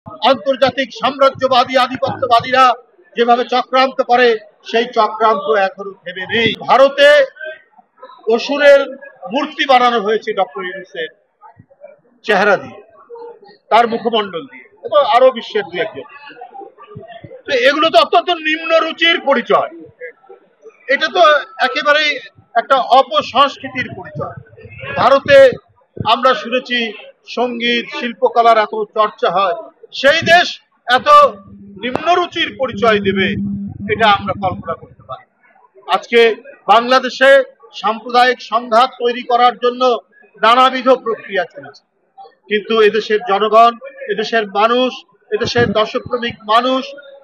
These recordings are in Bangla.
আন্তর্জাতিক সাম্রাজ্যবাদী আধিপত্যবাদীরা যেভাবে চক্রান্ত করে সেই চক্রান্ত এখনো থেমে নেই। ভারতে অসুরের মূর্তি বানানো হয়েছে ডক্টর ইউনূসের চেহারা দিয়ে, তার মুখমণ্ডল দিয়ে, এবং আরো বিশ্বের দু একজন। তো এগুলো তো অত্যন্ত নিম্ন রুচির পরিচয়। এটা তো একেবারেই একটা অপসংস্কৃতির পরিচয়। ভারতে আমরা শুনেছি সঙ্গীত শিল্পকলার এত চর্চা হয়, সেই দেশ এত নিম্ন রুচির পরিচয় দেবে এটা আমরা কল্পনা করতে পারি। আজকে বাংলাদেশে সাম্প্রদায়িক সংঘাত তৈরি করার জন্য নানাবিধ প্রক্রিয়া চলেছে, কিন্তু এদেশের জনগণ, এদেশের মানুষ, এদেশের দর্শকপ্রেমিক মানুষ,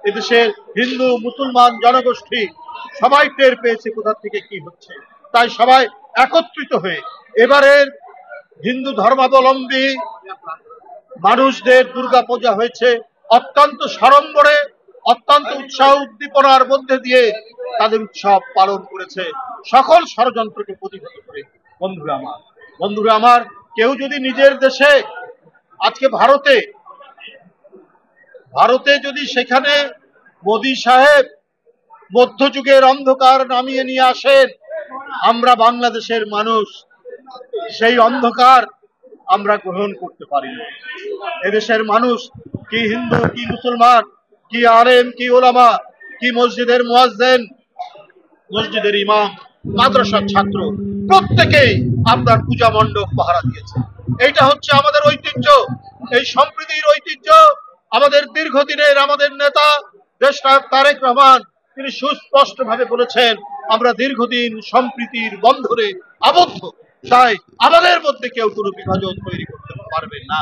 এদেশের হিন্দু মুসলমান জনগোষ্ঠী সবাই টের পেয়েছে কোথা থেকে কি হচ্ছে। তাই সবাই একত্রিত হয়ে এবারের হিন্দু ধর্মাবলম্বী মানুষদের দুর্গাপূজা হয়েছে অত্যন্ত সাড়ম্বরে, অত্যন্ত উৎসাহ উদ্দীপনার মধ্যে দিয়ে তাদের উৎসব পালন করেছে সকল ষড়যন্ত্রকে প্রতিহত করে। বন্ধুরা আমার, কেউ যদি নিজের দেশে আজকে ভারতে যদি সেখানে মোদী সাহেব মধ্যযুগের অন্ধকার নামিয়ে নিয়ে আসেন, আমরা বাংলাদেশের মানুষ সেই অন্ধকার আমরা গ্রহণ করতে পারি না। এদেশের মানুষ কি হিন্দু কি মুসলমান, কি আলেম কি ওলামা, কি মসজিদের মুয়াজ্জিন, মসজিদের ইমাম, মাদ্রাসার ছাত্র, প্রত্যেকেই আপনার পূজা মণ্ডপ পাহারা দিয়েছে। এইটা হচ্ছে আমাদের ঐতিহ্য, এই সম্প্রীতির ঐতিহ্য। আমাদের দীর্ঘদিনের আমাদের নেতা দেশনায়ক তারেক রহমান তিনি সুস্পষ্ট ভাবে বলেছেন, আমরা দীর্ঘদিন সম্প্রীতির বন্ধনে আবদ্ধ, তাই আমাদের মধ্যে কেউ কোনো বিভাজন তৈরি করতে পারবে না।